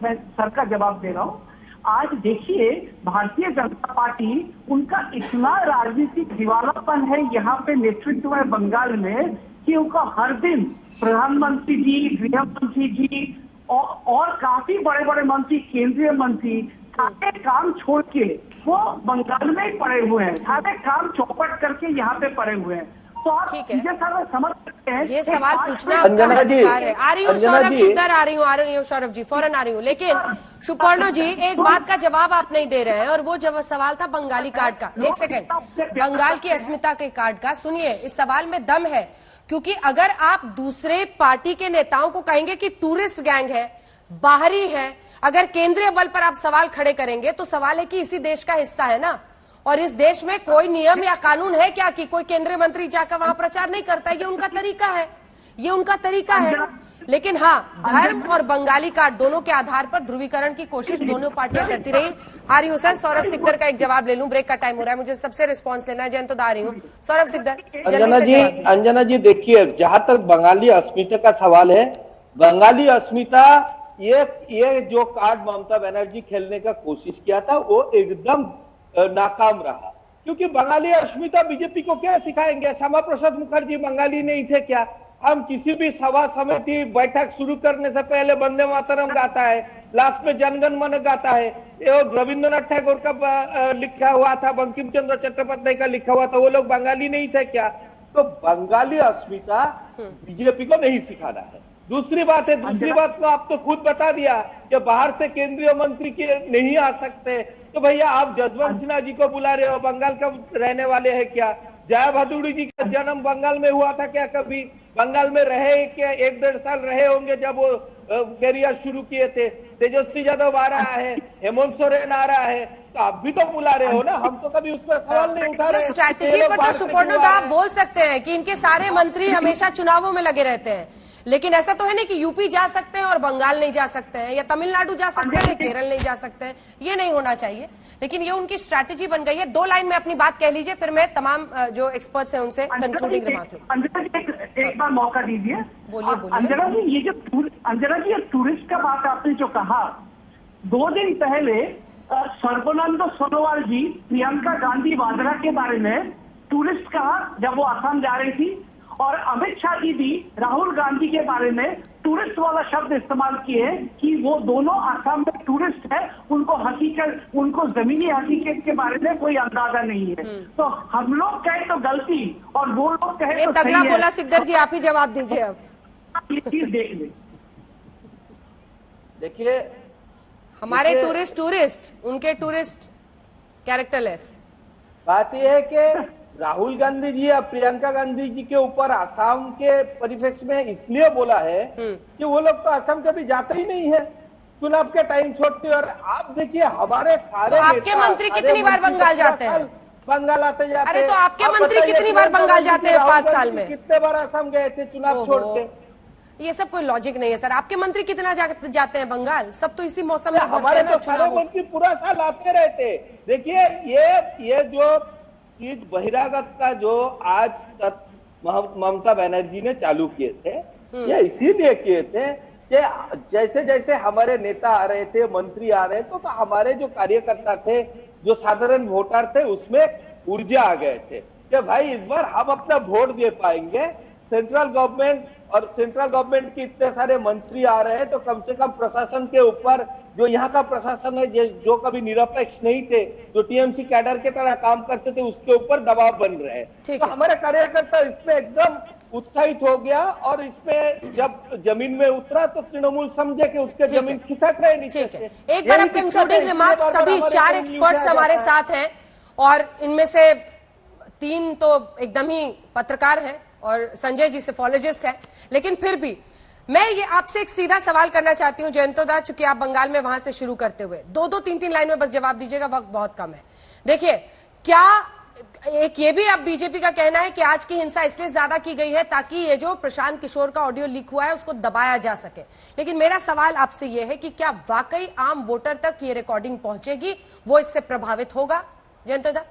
मैं सर का जवाब दे रहा हूँ। आज देखिए भारतीय जनता पार्टी, उनका इतना राजनीतिक दिवालापन है यहाँ पे नेतृत्व में बंगाल में कि उनका हर दिन प्रधानमंत्री जी, गृह मंत्री जी और काफी बड़े बड़े मंत्री, केंद्रीय मंत्री सारे काम छोड़ के वो बंगाल में ही पड़े हुए हैं, सारे काम चौपट करके यहाँ पे पड़े हुए हैं। तो आप चीजें सारा समझ सकते हैं। ये सवाल पूछना अंजना जी, आ रही हूँ सौरभ सिकदर, आ रही हूँ सौरभ जी, फौरन आ रही हूँ। लेकिन सुपर्णो जी, एक बात का जवाब आप नहीं दे रहे हैं और वो जब सवाल था बंगाली कार्ड का। एक सेकंड, बंगाल की अस्मिता के कार्ड का सुनिए, इस सवाल में दम है। क्योंकि अगर आप दूसरे पार्टी के नेताओं को कहेंगे कि टूरिस्ट गैंग है, बाहरी है, अगर केंद्रीय बल पर आप सवाल खड़े करेंगे तो सवाल है कि इसी देश का हिस्सा है ना, और इस देश में कोई नियम या कानून है क्या कि कोई केंद्रीय मंत्री जाकर वहां प्रचार नहीं करता? ये उनका तरीका है, ये उनका तरीका है। लेकिन हाँ, धर्म और बंगाली कार्ड दोनों के आधार पर ध्रुवीकरण की कोशिश दोनों पार्टियां करती रही। आ रही हूँ सर, सौरभ सिकदर का एक जवाब ले लूं, ब्रेक का टाइम हो रहा है, मुझे सबसे रिस्पांस लेना है। जयंत आ रही हूँ, सौरभ सिकदर। अंजना जी देखिए, जहां तक बंगाली अस्मिता का सवाल है, बंगाली अस्मिता ये जो कार्ड ममता बनर्जी खेलने का कोशिश किया था वो एकदम नाकाम रहा। क्योंकि बंगाली अस्मिता बीजेपी को क्या सिखाएंगे? श्यामा प्रसाद मुखर्जी बंगाली नहीं थे क्या? हम किसी भी सभा समिति बैठक शुरू करने से पहले वंदे मातरम गाता है, लास्ट में जनगण मन गाता है। ये रविंद्रनाथ टैगोर का लिखा हुआ था, बंकिम चंद्र चट्टोपाध्याय का लिखा हुआ था, वो लोग बंगाली नहीं थे क्या? तो बंगाली अस्मिता बीजेपी को नहीं सिखाना है। दूसरी बात तो आप तो खुद बता दिया कि बाहर से केंद्रीय मंत्री के नहीं आ सकते, तो भैया आप जसवंत सिन्हा जी को बुला रहे हो, बंगाल का रहने वाले हैं क्या? जया भादुड़ी जी का जन्म बंगाल में हुआ था क्या? कभी बंगाल में रहे क्या? 1-1.5 साल रहे होंगे जब वो करियर शुरू किए थे। तेजस्वी यादव आ रहा है, हेमंत सोरेन आ रहा है, तो आप भी तो बुला रहे हो ना, हम तो कभी उस पर सवाल नहीं उठा रहे। स्ट्रैटेजी पर तो सुपर्णो आप बोल सकते हैं कि इनके सारे मंत्री हमेशा चुनावों में लगे रहते हैं, लेकिन ऐसा तो है नहीं कि यूपी जा सकते हैं और बंगाल नहीं जा सकते हैं, या तमिलनाडु जा सकते हैं, केरल नहीं जा सकते हैं। ये नहीं होना चाहिए, लेकिन ये उनकी स्ट्रैटेजी बन गई है। 2 लाइन में अपनी बात कह लीजिए, फिर मैं तमाम जो एक्सपर्ट्स हैं उनसे कंक्लूडिंग रिमार्क लूं। अंजना जी एक बार मौका दीजिए। बोलिए। अंजना जी, ये जो अंजना जी टूरिस्ट का बात आपने जो कहा, 2 दिन पहले सर्बानंद सोनोवाल जी प्रियंका गांधी वाड्रा के बारे में टूरिस्ट कहा जब वो असम जा रही थी, और अमित शाह जी भी राहुल गांधी के बारे में टूरिस्ट वाला शब्द इस्तेमाल किए कि वो दोनों असम में टूरिस्ट है, उनको जमीनी हकीकत के बारे में कोई अंदाजा नहीं है। तो हम लोग कहे तो गलती और वो लोग कहे तो तगड़ा बोला सिकदर जी, आप ही जवाब दीजिए। अब ये चीज देख ले, देखिए हमारे टूरिस्ट उनके टूरिस्ट कैरेक्टरलेस। बात यह है कि राहुल गांधी जी या प्रियंका गांधी जी के ऊपर असम के परिप्रेक्ष्य में इसलिए बोला है कि वो लोग तो असम कभी जाते ही नहीं है, चुनाव के टाइम छोड़ते। और आप देखिए हमारे सारे आपके मंत्री कितनी बार बंगाल जाते हैं? बंगाल आते जाते। अरे तो आपके मंत्री कितनी बार बंगाल जाते हैं 5 साल में? कितने बार असम गए थे चुनाव छोड़ के? ये सब कोई लॉजिक नहीं है सर। आपके मंत्री कितना जाते हैं बंगाल? सब तो इसी मौसम में हमारे तो सारे मंत्री पूरा साल आते रहते। देखिए ये जो चीज बहिरागत का जो आज तक ममता बनर्जी ने चालू किए थे, ये इसीलिए किए थे कि जैसे जैसे हमारे नेता आ रहे थे, मंत्री आ रहे थे, तो हमारे जो कार्यकर्ता थे, जो साधारण वोटर थे, उसमें ऊर्जा आ गए थे कि भाई इस बार हम अपना वोट दे पाएंगे। सेंट्रल गवर्नमेंट के इतने सारे मंत्री आ रहे हैं, तो कम से कम प्रशासन के ऊपर, जो यहाँ का प्रशासन है, जो कभी निरपेक्ष नहीं थे, जो टीएमसी कैडर के तरह काम करते थे, उसके ऊपर दबाव बन रहे हैं। तो हमारे कार्यकर्ता इसमें एकदम उत्साहित हो गया, और इसमें जब जमीन में उतरा तो तृणमूल समझे कि उसके जमीन खिसक रहे नीचे से। एक बार कंक्लूडिंग रिमार्क्स, सभी 4 एक्सपर्ट्स हमारे साथ हैं, और इनमें से 3 तो एकदम ही पत्रकार हैं और संजय जी सेफोलॉजिस्ट है। लेकिन फिर भी मैं ये आपसे एक सीधा सवाल करना चाहती हूँ जयंतोदा, चूंकि आप बंगाल में वहां से शुरू करते हुए 2-2, 3-3 लाइन में बस जवाब दीजिएगा, वक्त बहुत कम है। देखिए, क्या एक ये भी अब बीजेपी का कहना है कि आज की हिंसा इसलिए ज्यादा की गई है ताकि ये जो प्रशांत किशोर का ऑडियो लीक हुआ है उसको दबाया जा सके। लेकिन मेरा सवाल आपसे ये है कि क्या वाकई आम वोटर तक ये रिकॉर्डिंग पहुंचेगी, वो इससे प्रभावित होगा? जयंत,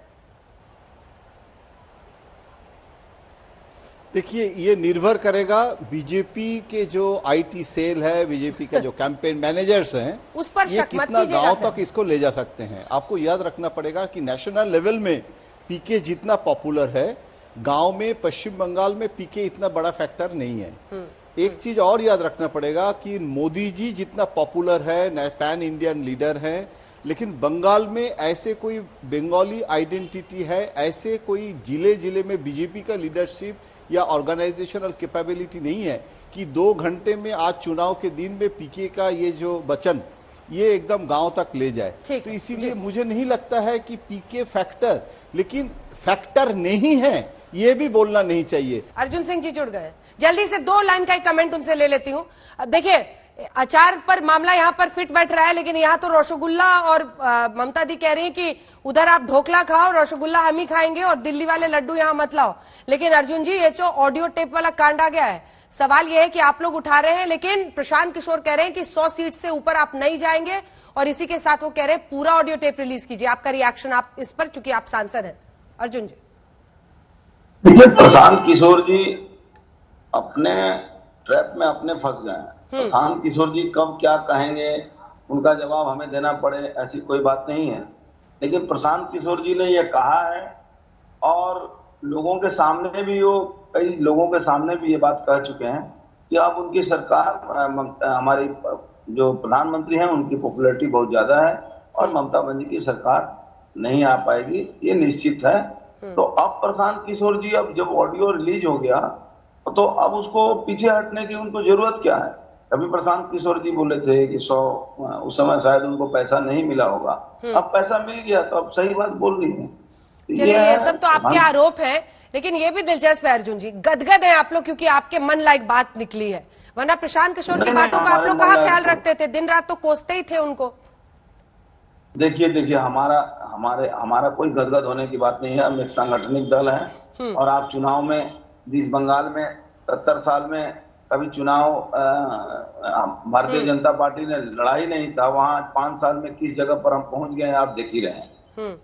देखिए, ये निर्भर करेगा बीजेपी के जो आईटी सेल है, बीजेपी का जो कैंपेन मैनेजर्स हैं, उस पर ये कितना गांव तक इसको ले जा सकते हैं। आपको याद रखना पड़ेगा कि नेशनल लेवल में पीके जितना पॉपुलर है, गांव में पश्चिम बंगाल में पीके इतना बड़ा फैक्टर नहीं है। एक चीज और याद रखना पड़ेगा कि मोदी जी जितना पॉपुलर है, पैन इंडियन लीडर है, लेकिन बंगाल में ऐसे कोई बंगाली आइडेंटिटी है, ऐसे कोई जिले जिले में बीजेपी का लीडरशिप या ऑर्गेनाइजेशनल कैपेबिलिटी नहीं है कि 2 घंटे में आज चुनाव के दिन में पीके का ये जो वचन ये एकदम गांव तक ले जाए। तो इसीलिए मुझे नहीं लगता है कि पीके फैक्टर, लेकिन फैक्टर नहीं है ये भी बोलना नहीं चाहिए। अर्जुन सिंह जी जुड़ गए, जल्दी से 2 लाइन का एक कमेंट उनसे ले लेती हूँ। देखिए, अचार पर मामला यहाँ पर फिट बैठ रहा है, लेकिन यहाँ तो रसगुल्ला और ममता दी कह रही है कि उधर आप ढोकला खाओ, रसगुल्ला हम ही खाएंगे और दिल्ली वाले लड्डू यहाँ मत लाओ। लेकिन अर्जुन जी, ये जो ऑडियो टेप वाला कांड आ गया है, सवाल ये है कि आप लोग उठा रहे हैं, लेकिन प्रशांत किशोर कह रहे हैं कि 100 सीट से ऊपर आप नहीं जाएंगे, और इसी के साथ वो कह रहे हैं पूरा ऑडियो टेप रिलीज कीजिए। आपका रिएक्शन आप इस पर, चूंकि आप सांसद हैं। अर्जुन जी, देखिए, प्रशांत किशोर जी अपने ट्रैप में अपने फंस गए हैं। प्रशांत किशोर जी कब क्या कहेंगे, उनका जवाब हमें देना पड़े, ऐसी कोई बात नहीं है। लेकिन प्रशांत किशोर जी ने यह कहा है, और लोगों के सामने भी, वो कई लोगों के सामने भी ये बात कह चुके हैं कि अब उनकी सरकार, हमारी जो प्रधानमंत्री हैं उनकी पॉपुलैरिटी बहुत ज्यादा है और ममता बनर्जी की सरकार नहीं आ पाएगी, ये निश्चित है। तो अब प्रशांत किशोर जी, अब जब ऑडियो रिलीज हो गया तो अब उसको पीछे हटने की उनको जरूरत क्या है? अभी प्रशांत किशोर जी बोले थे कि 100, उस समय शायद उनको पैसा नहीं मिला होगा, अब पैसा मिल गया तो अब सही बात बोल रही है। चलिए, ये सब तो आपके आरोप हैं, लेकिन ये भी दिलचस्प है अर्जुन जी, गदगद है आप लोग क्योंकि आपके मन लायक बात निकली है, वरना प्रशांत किशोर की बातों का आप लोग कहाँ ख्याल रखते थे? दिन रात तो कोसते ही थे उनको। देखिए, हमारा कोई गदगद होने की बात नहीं है। हम एक सांगठनिक दल है, और आप चुनाव में, जिस बंगाल में 70 साल में कभी चुनाव भारतीय जनता पार्टी ने लड़ा ही नहीं था, वहां 5 साल में किस जगह पर हम पहुंच गए हैं आप देख ही रहे हैं।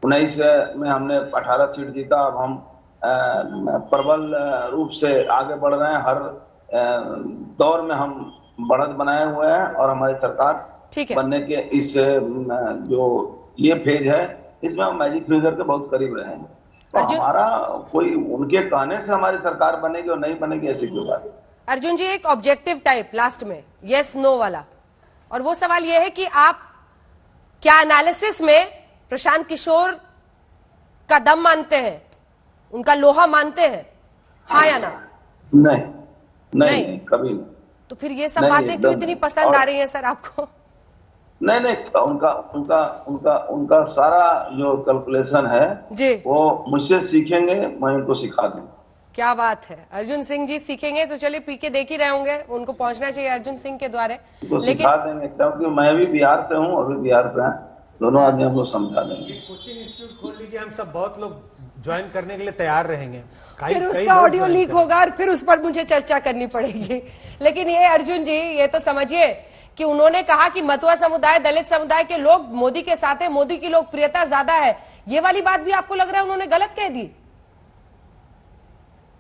19 में हमने 18 सीट जीता, अब हम प्रबल रूप से आगे बढ़ रहे हैं। हर दौर में हम बढ़त बनाए हुए हैं, और हमारी सरकार बनने के इस जो ये फेज है, इसमें हम मैजिक फिगर के बहुत करीब रहेंगे। तो हमारा कोई उनके कहने से हमारी सरकार बनेगी और नहीं बनेगी ऐसी कोई बात है। अर्जुन जी, एक ऑब्जेक्टिव टाइप लास्ट में यस नो वाला, और वो सवाल ये है कि आप क्या एनालिसिस में प्रशांत किशोर का दम मानते हैं, उनका लोहा मानते हैं, हाँ या ना? नहीं, कभी नहीं। तो फिर ये सब बातें क्यों इतनी पसंद आ रही है सर आपको? नहीं, उनका सारा जो कैलकुलेशन है जी, वो मुझसे सीखेंगे, मैं उनको सिखा दूंगा। क्या बात है, अर्जुन सिंह जी सीखेंगे तो चलिए पीके देख ही रहे होंगे, उनको पहुंचना चाहिए अर्जुन सिंह के द्वारे, लेकिन सिखा देंगे, क्योंकि मैं भी बिहार से हूँ, अभी बिहार से हैं, दोनों आदमी हमको समझा देंगे। कोचिंग इंस्टीट्यूट खोल लीजिए, हम सब बहुत लोग ज्वाइन करने के लिए तैयार रहेंगे। फिर उसका ऑडियो लीक होगा और फिर उस पर मुझे चर्चा करनी पड़ेगी। लेकिन ये अर्जुन जी, ये तो समझिए कि उन्होंने कहा कि मतुआ समुदाय, दलित समुदाय के लोग मोदी के साथ है, मोदी की लोकप्रियता ज्यादा है, ये वाली बात भी आपको लग रहा है उन्होंने गलत कह दी?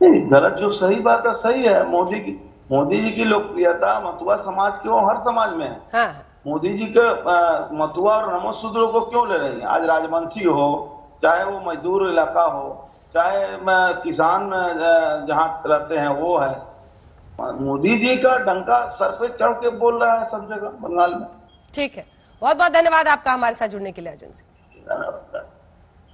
नहीं, गलत, जो सही बात है सही है। मोदी जी की लोकप्रियता मतुआ समाज के, हर समाज में है। हाँ। मोदी जी के मतुआ और नमोशूद्रों को क्यों ले रही है? आज राजवंशी हो, चाहे वो मजदूर इलाका हो, चाहे किसान जहाँ रहते हैं वो है, मोदी जी का डंका सर पे चढ़ के बोल रहा है सब जगह बंगाल में। ठीक है, बहुत बहुत धन्यवाद आपका हमारे साथ जुड़ने के लिए अर्जुन सिंह।